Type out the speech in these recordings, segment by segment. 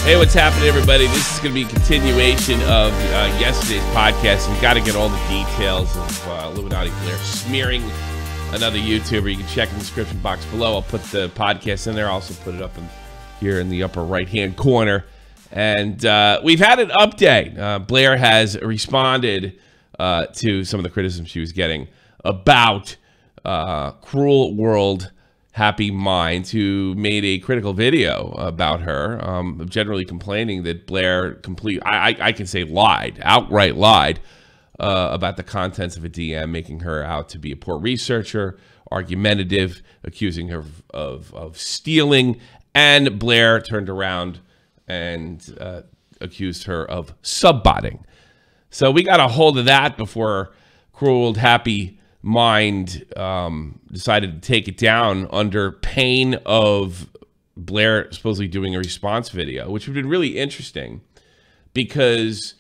Hey, what's happening, everybody? This is going to be a continuation of yesterday's podcast. We've got to get all the details of Illuminati Blair smearing another YouTuber. You can check in the description box below. I'll put the podcast in there. I'll also put it up here in the upper right-hand corner. And we've had an update. Blair has responded to some of the criticism she was getting about Cruel World Happy Minds, who made a critical video about her, generally complaining that Blair I can say outright lied about the contents of a DM, making her out to be a poor researcher, argumentative, accusing her of stealing, and Blair turned around and accused her of subbotting. So we got a hold of that before Cruel World Happy Mind decided to take it down under pain of Blair supposedly doing a response video, which would have been really interesting because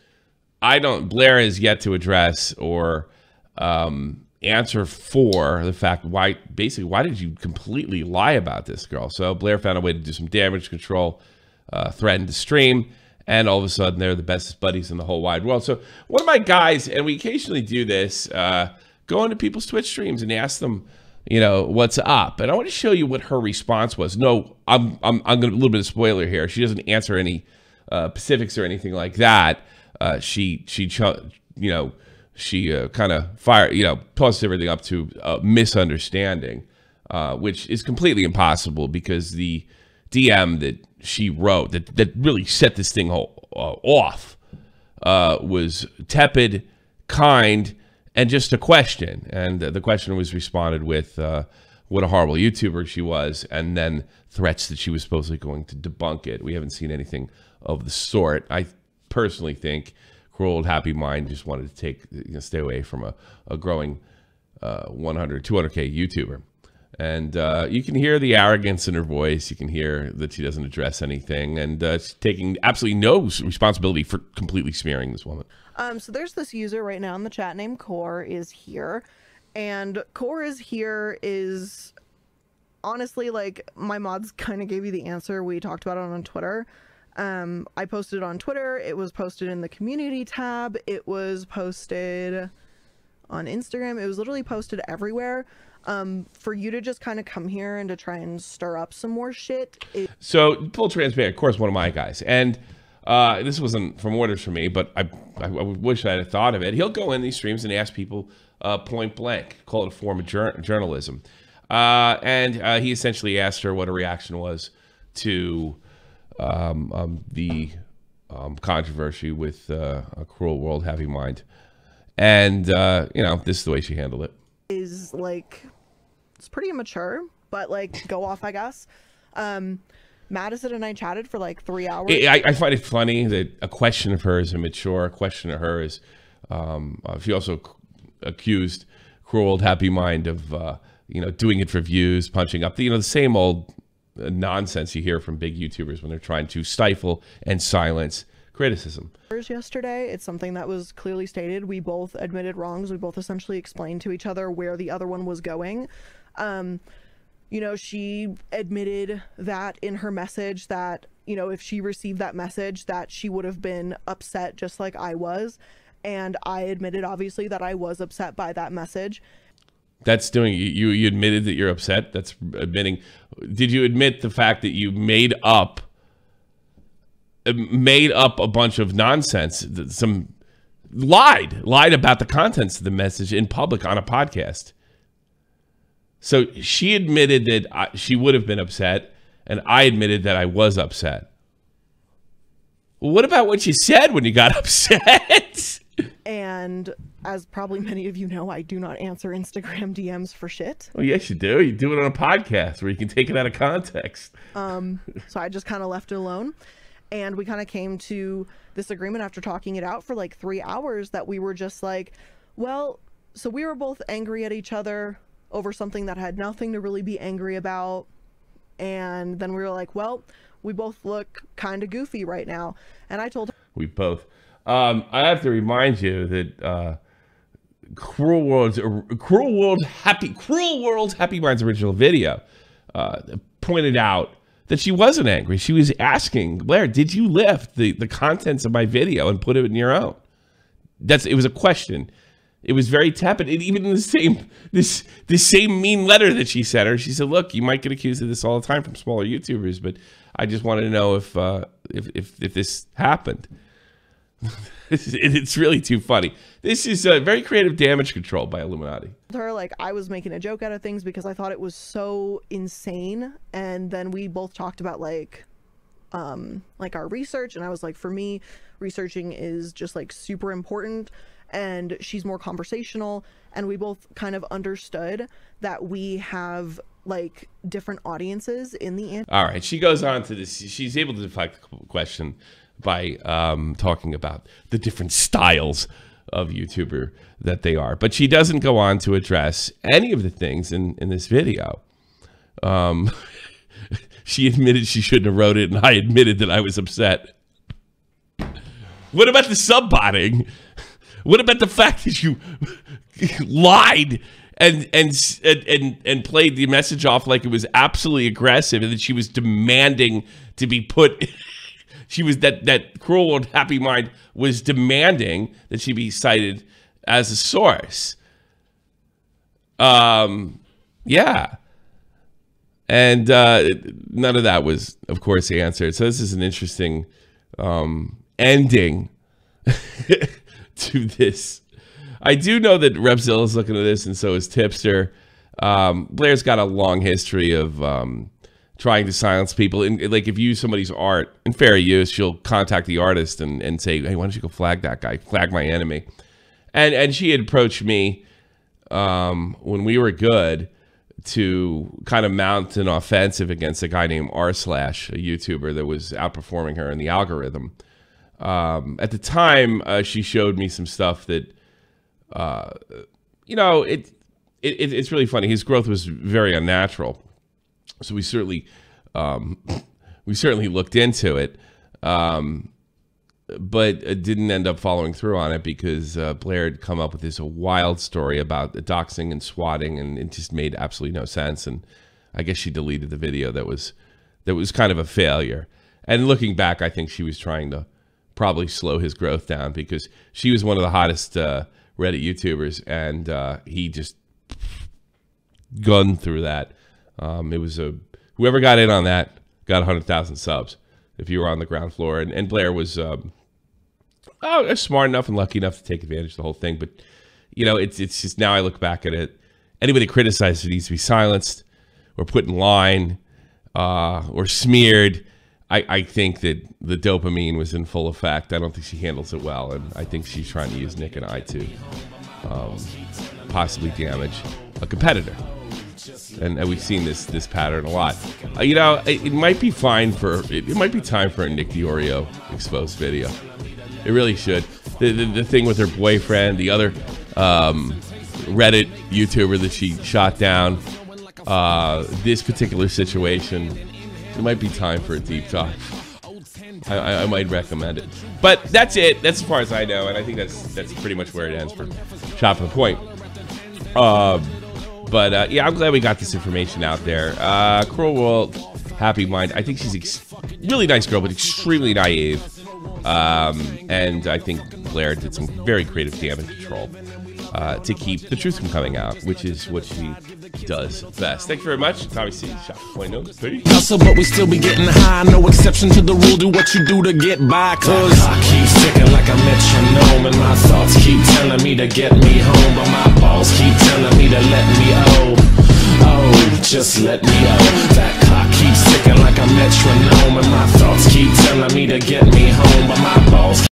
Blair has yet to address or answer for the fact why did you completely lie about this girl? So Blair found a way to do some damage control, threatened to stream, and all of a sudden they're the bestest buddies in the whole wide world. So one of my guys, and we occasionally do this, go into people's Twitch streams and ask them, what's up. And I want to show you what her response was. No, I'm going to a little bit of spoiler here. She doesn't answer any specifics or anything like that. She kind of tosses everything up to misunderstanding, which is completely impossible because the DM that she wrote that really set this thing off was tepid, kind, and just a question. And the question was responded with what a horrible YouTuber she was, and then threats that she was supposedly going to debunk it. We haven't seen anything of the sort. I personally think Cruel Old Happy Mind just wanted to stay away from a growing 100, 200K YouTuber. And you can hear the arrogance in her voice. You can hear that she doesn't address anything, and she's taking absolutely no responsibility for completely smearing this woman. So there's this user right now in the chat named Core is here, and Core is here is honestly, like, my mods kind of gave you the answer. We talked about it on Twitter. I posted it on Twitter. It was posted in the community tab. It was posted on Instagram. It was literally posted everywhere. For you to just kind of come here and to try and stir up some more shit. So full transparent, of course, one of my guys, and this wasn't from orders from me, but I wish I had thought of it. He'll go in these streams and ask people point blank, call it a form of journalism. And he essentially asked her what her reaction was to the controversy with a Cruel World Happy Mind. And, this is the way she handled it. Is like, it's pretty immature, but like, go off, I guess. Madison and I chatted for like 3 hours. I find it funny that a question of her is immature. A question of her is, she also accused Cruel Old Happy Mind of, doing it for views, punching up, the same old nonsense you hear from big YouTubers when they're trying to stifle and silence criticism. Yesterday, it's something that was clearly stated. We both admitted wrongs. We both essentially explained to each other where the other one was going. She admitted that in her message that, if she received that message, that she would have been upset just like I was. And I admitted, obviously, that I was upset by that message. That's doing, you admitted that you're upset? That's admitting. Did you admit the fact that you made up a bunch of nonsense, lied about the contents of the message in public on a podcast? So she admitted that she would have been upset, and I admitted that I was upset. Well, what about what you said when you got upset? And as probably many of you know, I do not answer Instagram DMs for shit. Oh, yes, you do. You do it on a podcast where you can take it out of context. So I just kind of left it alone. And we kind of came to this agreement after talking it out for like 3 hours that we were just like, well, so we were both angry at each other over something that had nothing to really be angry about. And then we were like, well, we both look kind of goofy right now. And I told her, we both. I have to remind you that Cruel World Happy Mind's original video pointed out that she wasn't angry. She was asking, Blair, did you lift the contents of my video and put it in your own? It was a question. It was very tepid. And even in the same mean letter that she sent her, she said, look, you might get accused of this all the time from smaller YouTubers, but I just wanted to know if this happened. It's really too funny. This is very creative damage control by Illuminaughtii. Her, like, I was making a joke out of things because I thought it was so insane, and then we both talked about like our research, and I was like, for me, researching is just like super important, and she's more conversational, and we both kind of understood that we have like different audiences in the all right, she goes on to this. She's able to deflect the question by talking about the different styles of YouTuber that they are. But she doesn't go on to address any of the things in this video. She admitted she shouldn't have wrote it, and I admitted that I was upset. What about the sub-botting? What about the fact that you lied and played the message off like it was absolutely aggressive, and that she was demanding to be put... She was that Cruel World Happy Mind was demanding that she be cited as a source. Yeah. And none of that was, of course, answered. So this is an interesting ending to this. I do know that Repzilla is looking at this, and so is Tipster. Blair's got a long history of trying to silence people. And like, if you use somebody's art in fair use, she'll contact the artist and say, hey, why don't you go flag that guy, flag my enemy. And she had approached me when we were good to kind of mount an offensive against a guy named r/, a YouTuber that was outperforming her in the algorithm. At the time, she showed me some stuff that, you know, it's really funny. His growth was very unnatural. So we certainly looked into it, but didn't end up following through on it because Blair had come up with this wild story about doxing and swatting, and it just made absolutely no sense. And I guess she deleted the video that was kind of a failure. And looking back, I think she was trying to probably slow his growth down because she was one of the hottest Reddit YouTubers, and he just gunned through that. It was whoever got in on that got 100,000 subs if you were on the ground floor. And Blair was smart enough and lucky enough to take advantage of the whole thing. But, you know, it's just, now I look back at it, anybody criticized it needs to be silenced or put in line or smeared. I think that the dopamine was in full effect. I don't think she handles it well, and I think she's trying to use Nick and I to possibly damage a competitor. And we've seen this pattern a lot. You know, it might be fine for it might be time for a Nick DiOrio exposed video. It really should. The thing with her boyfriend, the other Reddit YouTuber that she shot down, this particular situation, it might be time for a deep talk. I might recommend it. But that's it. That's as far as I know, and I think that's pretty much where it ends for Shop from the Point. But yeah, I'm glad we got this information out there. Cruel World Happy Mind. I think she's really nice girl, but extremely naive. And I think Blair did some very creative damage control to keep the truth from coming out, which is what she does best. Thank you very much. Tommy C. Shop Point Notes. Hustle, but we still be getting high. No exception to the rule. Do what you do to get by. Cause I keep ticking like a metronome, and my thoughts keep telling me to get me home, but my balls keep telling me to let me just let me That clock keeps ticking like a metronome, and my thoughts keep telling me to get me home, but my balls